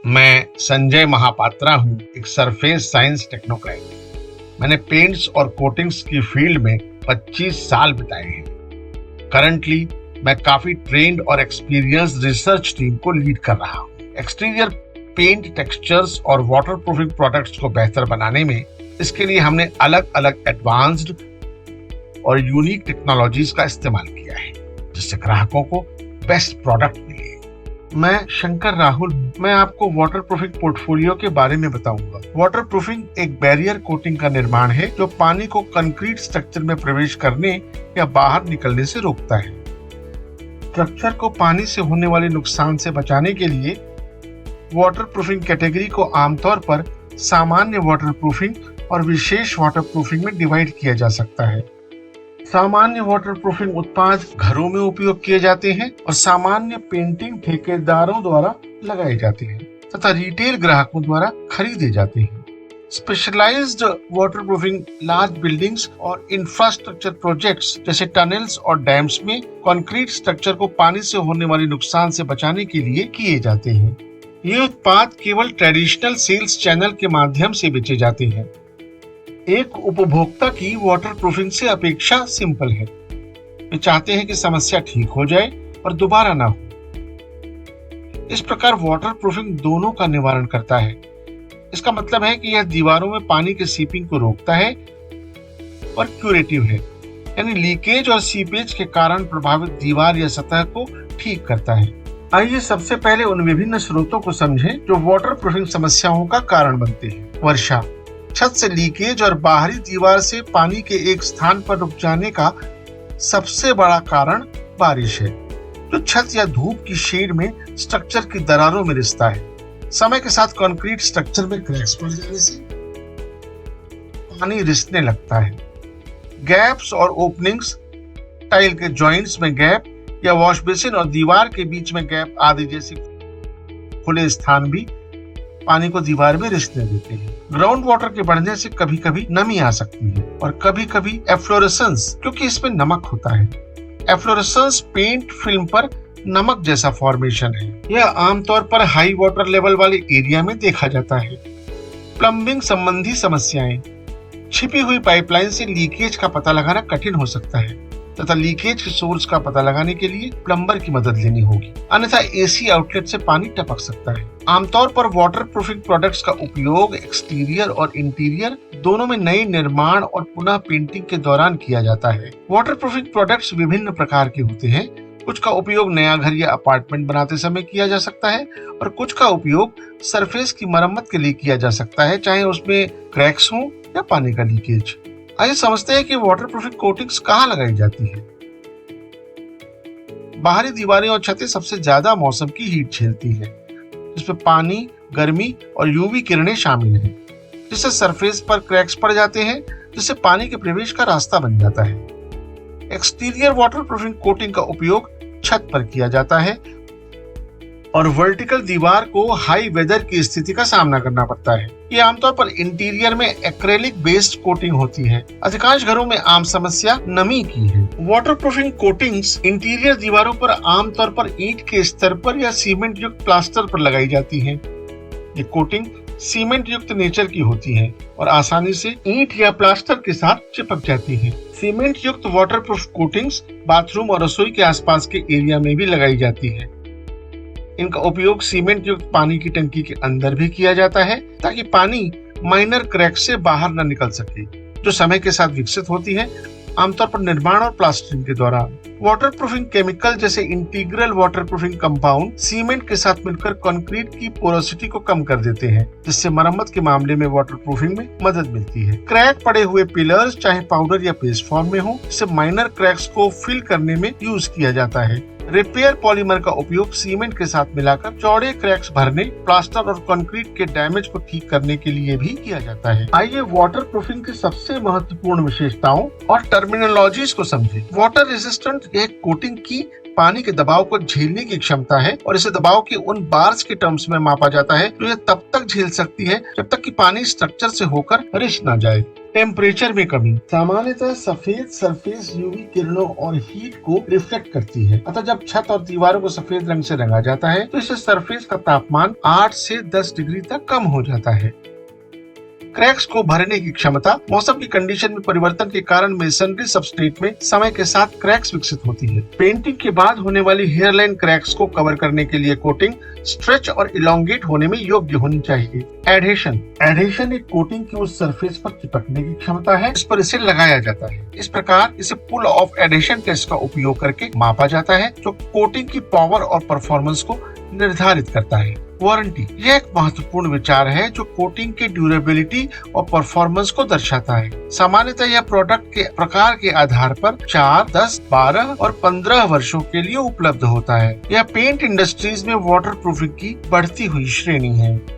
मैं संजय महापात्रा हूँ, एक सरफेस साइंस टेक्नोक्रेट। मैंने पेंट्स और कोटिंग्स की फील्ड में 25 साल बिताए हैं। करंटली मैं काफी ट्रेंड और एक्सपीरियंस रिसर्च टीम को लीड कर रहा हूँ। एक्सटीरियर पेंट टेक्सचर्स और वाटरप्रूफिंग प्रोडक्ट्स को बेहतर बनाने में इसके लिए हमने अलग अलग एडवांस्ड और यूनिक टेक्नोलॉजीज का इस्तेमाल किया है, जिससे ग्राहकों को बेस्ट प्रोडक्ट मिले। मैं शंकर राहुल हूँ। मैं आपको वाटरप्रूफिंग पोर्टफोलियो के बारे में बताऊंगा। वाटरप्रूफिंग एक बैरियर कोटिंग का निर्माण है जो पानी को कंक्रीट स्ट्रक्चर में प्रवेश करने या बाहर निकलने से रोकता है। स्ट्रक्चर को पानी से होने वाले नुकसान से बचाने के लिए वाटरप्रूफिंग कैटेगरी को आमतौर पर सामान्य वाटरप्रूफिंग और विशेष वाटरप्रूफिंग में डिवाइड किया जा सकता है। सामान्य वाटरप्रूफिंग उत्पाद घरों में उपयोग किए जाते हैं और सामान्य पेंटिंग ठेकेदारों द्वारा लगाए जाते हैं तथा रिटेल ग्राहकों द्वारा खरीदे जाते हैं। स्पेशलाइज्ड वाटरप्रूफिंग लार्ज बिल्डिंग्स और इंफ्रास्ट्रक्चर प्रोजेक्ट्स जैसे टनल्स और डैम्स में कंक्रीट स्ट्रक्चर को पानी से होने वाले नुकसान से बचाने के लिए किए जाते हैं। ये उत्पाद केवल ट्रेडिशनल सेल्स चैनल के माध्यम से बेचे जाते हैं। एक उपभोक्ता की वाटरप्रूफिंग से अपेक्षा सिंपल है। वे चाहते हैं कि समस्या ठीक हो जाए और दोबारा ना हो। इस प्रकार वाटरप्रूफिंग दोनों का निवारण करता है। इसका मतलब है कि यह दीवारों में पानी के सीपिंग को रोकता है और क्यूरेटिव है, यानी लीकेज और सीपेज के कारण प्रभावित दीवार या सतह को ठीक करता है। आइए सबसे पहले उन विभिन्न स्रोतों को समझें जो वाटरप्रूफिंग समस्याओं का कारण बनते हैं। वर्षा, छत से लीकेज और बाहरी दीवार से पानी के एक स्थान पर रुक जाने का सबसे बड़ा कारण बारिश है, जो छत या धूप की शेड में स्ट्रक्चर की दरारों में रिसता है। समय के साथ कंक्रीट स्ट्रक्चर में क्रैक्स पड़ जाने से पानी रिसने लगता है। गैप्स और ओपनिंग्स, टाइल के जॉइंट्स में गैप या वॉश बेसिन और दीवार के बीच में गैप आदि जैसे खुले स्थान भी पानी को दीवार में रिसने देते हैं। ग्राउंड वाटर के बढ़ने से कभी कभी नमी आ सकती है और कभी कभी एफ्लोरेसेंस, क्योंकि इसमें नमक होता है। एफ्लोरेसेंस पेंट फिल्म पर नमक जैसा फॉर्मेशन है। यह आमतौर पर हाई वाटर लेवल वाले एरिया में देखा जाता है। प्लम्बिंग संबंधी समस्याएं, छिपी हुई पाइपलाइन से लीकेज का पता लगाना कठिन हो सकता है तथा लीकेज के सोर्स का पता लगाने के लिए प्लम्बर की मदद लेनी होगी, अन्यथा एसी आउटलेट से पानी टपक सकता है। आमतौर पर वाटरप्रूफिंग प्रोडक्ट्स का उपयोग एक्सटीरियर और इंटीरियर दोनों में नए निर्माण और पुनः पेंटिंग के दौरान किया जाता है। वाटरप्रूफिंग प्रोडक्ट्स विभिन्न प्रकार के होते हैं। कुछ का उपयोग नया घर या अपार्टमेंट बनाते समय किया जा सकता है और कुछ का उपयोग सरफेस की मरम्मत के लिए किया जा सकता है, चाहे उसमें क्रैक्स हो या पानी का लीकेज। आइए समझते हैं कि वाटरप्रूफिंग कोटिंग्स कहाँ लगाई जाती है। बाहरी दीवारें और छतें सबसे ज्यादा मौसम की हीट झेलती है, जिसमें पानी, गर्मी और यूवी किरणें शामिल हैं, जिससे सरफेस पर क्रैक्स पड़ जाते हैं, जिससे पानी के प्रवेश का रास्ता बन जाता है। एक्सटीरियर वाटरप्रूफिंग कोटिंग का उपयोग छत पर किया जाता है और वर्टिकल दीवार को हाई वेदर की स्थिति का सामना करना पड़ता है। ये आमतौर पर इंटीरियर में एक्रेलिक बेस्ड कोटिंग होती है। अधिकांश घरों में आम समस्या नमी की है। वाटरप्रूफिंग कोटिंग्स इंटीरियर दीवारों पर आमतौर पर ईंट के स्तर पर या सीमेंट युक्त प्लास्टर पर लगाई जाती है। ये कोटिंग सीमेंट युक्त नेचर की होती है और आसानी से ईंट या प्लास्टर के साथ चिपक जाती है। सीमेंट युक्त वाटरप्रूफ कोटिंग्स बाथरूम और रसोई के आसपास के एरिया में भी लगाई जाती है। इनका उपयोग सीमेंट युक्त पानी की टंकी के अंदर भी किया जाता है, ताकि पानी माइनर क्रैक से बाहर न निकल सके, जो समय के साथ विकसित होती है, आमतौर पर निर्माण और प्लास्टरिंग के दौरान। वाटरप्रूफिंग केमिकल जैसे इंटीग्रल वाटरप्रूफिंग कंपाउंड सीमेंट के साथ मिलकर कंक्रीट की पोरोसिटी को कम कर देते हैं, जिससे मरम्मत के मामले में वाटरप्रूफिंग में मदद मिलती है। क्रैक पड़े हुए पिलर्स चाहे पाउडर या पेस्ट फॉर्म में हो, इससे माइनर क्रैक्स को फिल करने में यूज किया जाता है। रिपेयर पॉलीमर का उपयोग सीमेंट के साथ मिलाकर चौड़े क्रैक्स भरने, प्लास्टर और कंक्रीट के डैमेज को ठीक करने के लिए भी किया जाता है। आइए वाटरप्रूफिंग की सबसे महत्वपूर्ण विशेषताओं और टर्मिनोलॉजीज को समझें। वाटर रेजिस्टेंट एक कोटिंग की पानी के दबाव को झेलने की क्षमता है और इसे दबाव के उन बार्स के टर्म्स में मापा जाता है जो यह तब तक झेल सकती है जब तक कि पानी स्ट्रक्चर से होकर रिस न जाए। टेम्परेचर में कमी। सामान्यतः सफेद सरफेस यूवी किरणों और हीट को रिफ्लेक्ट करती है, अतः जब छत और दीवारों को सफेद रंग से रंगा जाता है तो इससे सरफेस का तापमान 8 से 10 डिग्री तक कम हो जाता है। क्रैक्स को भरने की क्षमता। मौसम की कंडीशन में परिवर्तन के कारण मेसनरी सबस्ट्रेट में समय के साथ क्रैक्स विकसित होती है। पेंटिंग के बाद होने वाली हेयरलाइन क्रैक्स को कवर करने के लिए कोटिंग स्ट्रेच और इलोंगेट होने में योग्य होनी चाहिए। एडहेशन। एडहेशन एक कोटिंग की उस सरफेस पर चिपकने की क्षमता है जिस पर इसे लगाया जाता है। इस प्रकार इसे पुल ऑफ एडहेशन टेस्ट का उपयोग करके मापा जाता है जो कोटिंग की पावर और परफॉर्मेंस को निर्धारित करता है। वारंटी। यह एक महत्वपूर्ण विचार है जो कोटिंग की ड्यूरेबिलिटी और परफॉर्मेंस को दर्शाता है। सामान्यतः यह प्रोडक्ट के प्रकार के आधार पर 4, 10, 12 और 15 वर्षों के लिए उपलब्ध होता है। यह पेंट इंडस्ट्रीज में वाटर प्रूफिंग की बढ़ती हुई श्रेणी है।